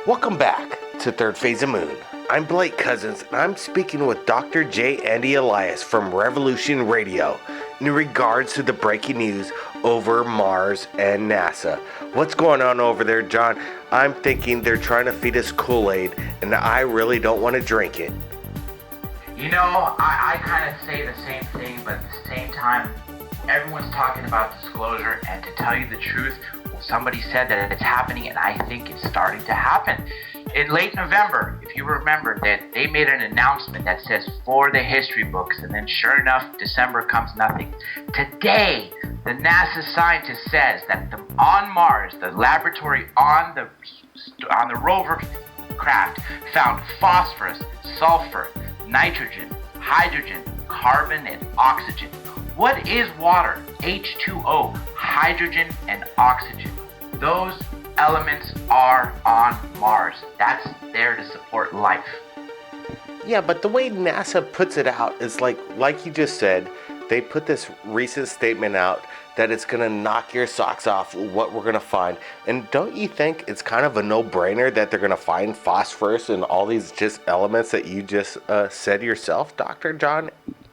Welcome back to Third Phase of Moon. I'm Blake Cousins, and I'm speaking with Dr. J. Andy Elias from Revolution Radio in regards to the breaking news over Mars and NASA. What's going on over there, John? I'm thinking they're trying to feed us Kool-Aid, and I really don't want to drink it. You know, I kind of say the same thing, but at the same time, everyone's talking about disclosure, and to tell you the truth, somebody said that it's happening, and I think it's starting to happen. In late November, if you remember, that they made an announcement that says for the history books, and then sure enough, December comes nothing. Today, the NASA scientist says that on Mars, the laboratory on the rover craft found phosphorus, sulfur, nitrogen, hydrogen, carbon, and oxygen. What is water? H2O, hydrogen, and oxygen. Those elements are on Mars. That's there to support life. Yeah, but the way NASA puts it out is like you just said, they put this recent statement out that it's going to knock your socks off what we're going to find. And don't you think it's kind of a no-brainer that they're going to find phosphorus and all these just elements that you just said yourself, Dr. John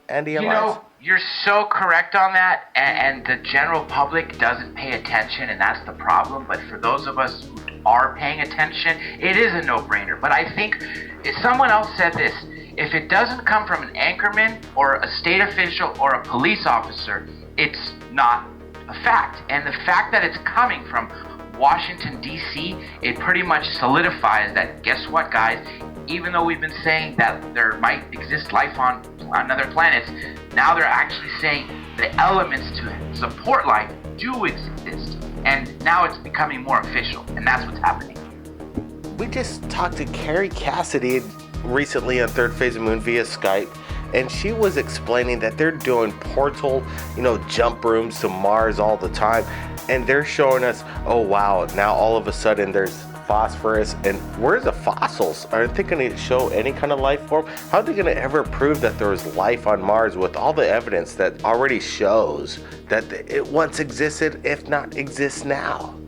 Andy Elias? You know, you're so correct on that, and the general public doesn't pay attention, and that's the problem. But for those of us who are paying attention, it is a no-brainer. But I think if someone else said this, if it doesn't come from an anchorman or a state official or a police officer, it's not a fact. And the fact that it's coming from Washington, D.C., it pretty much solidifies that, guess what, guys? Even though we've been saying that there might exist life on other planets, now they're actually saying the elements to support life do exist. And now it's becoming more official, and that's what's happening. We just talked to Carrie Cassidy recently on Third Phase of Moon via Skype, and she was explaining that they're doing portal, jump rooms to Mars all the time, and they're showing us, oh wow, now all of a sudden there's phosphorus, and where's the fossils? Aren't they going to show any kind of life form? How are they going to ever prove that there was life on Mars with all the evidence that already shows that it once existed, if not exists now?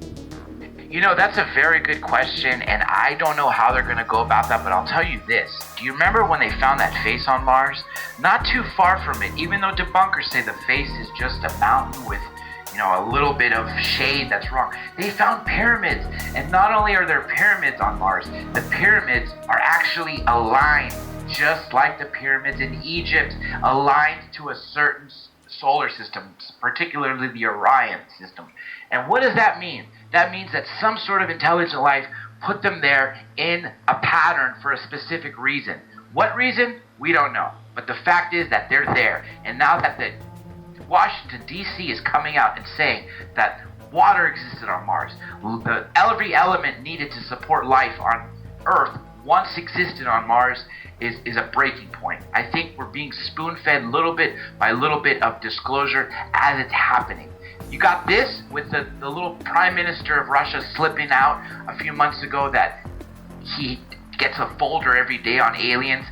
You know, that's a very good question, and I don't know how they're going to go about that, but I'll tell you this. Do you remember when they found that face on Mars? Not too far from it, even though debunkers say the face is just a mountain with a little bit of shade that's wrong. They found pyramids, and not only are there pyramids on Mars, the pyramids are actually aligned, just like the pyramids in Egypt, aligned to a certain solar system, particularly the Orion system. And what does that mean? That means that some sort of intelligent life put them there in a pattern for a specific reason. What reason? We don't know. But the fact is that they're there. And now that the Washington, D.C. is coming out and saying that water existed on Mars, every element needed to support life on Earth once existed on Mars is a breaking point. I think we're being spoon-fed little bit by little bit of disclosure as it's happening. You got this with the little prime minister of Russia slipping out a few months ago that he gets a folder every day on aliens.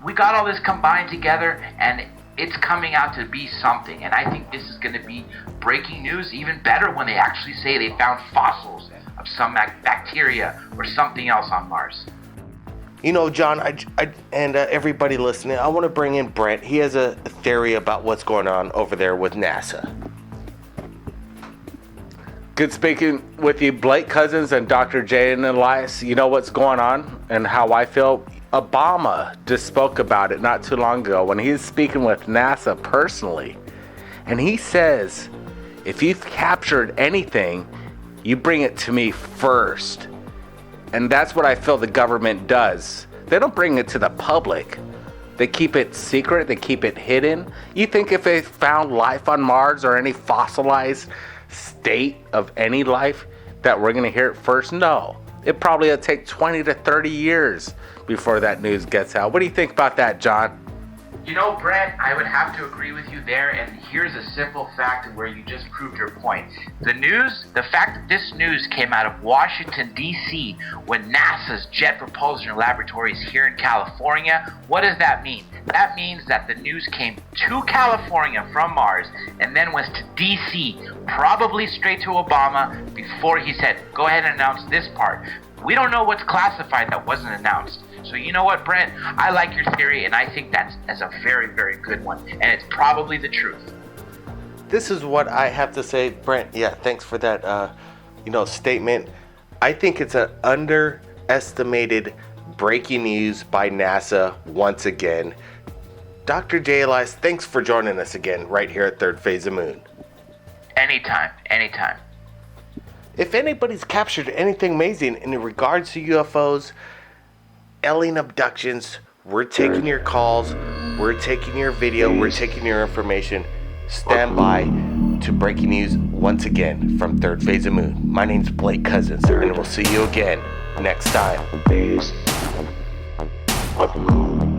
We got all this combined together, and it's coming out to be something, and I think this is going to be breaking news, even better when they actually say they found fossils of some bacteria or something else on Mars. John, and everybody listening, I want to bring in Brent. He has a theory about what's going on over there with NASA. Good speaking with you, Blake Cousins and Dr. J. and Elias. You know what's going on and how I feel? Obama just spoke about it not too long ago when he was speaking with NASA personally. And he says, if you've captured anything, you bring it to me first. And that's what I feel the government does. They don't bring it to the public. They keep it secret. They keep it hidden. You think if they found life on Mars or any fossilized state of any life that we're going to hear it first? No. It probably will take 20 to 30 years before that news gets out. What do you think about that, John? You know, Brett, I would have to agree with you there, and here's a simple fact where you just proved your point. The fact that this news came out of Washington, D.C., when NASA's Jet Propulsion Laboratory is here in California, what does that mean? That means that the news came to California from Mars and then went to D.C., probably straight to Obama, before he said, go ahead and announce this part. We don't know what's classified that wasn't announced. So you know what, Brent? I like your theory, and I think that's a very, very good one. And it's probably the truth. This is what I have to say, Brent. Yeah, thanks for that, statement. I think it's an underestimated breaking news by NASA once again. Dr. J. Elias, thanks for joining us again right here at Third Phase of Moon. Anytime. If anybody's captured anything amazing in regards to UFOs, alien abductions, we're taking your calls, we're taking your video, we're taking your information. Stand by to breaking news once again from Third Phase of Moon. My name's Blake Cousins, and we'll see you again next time. Phase of Moon.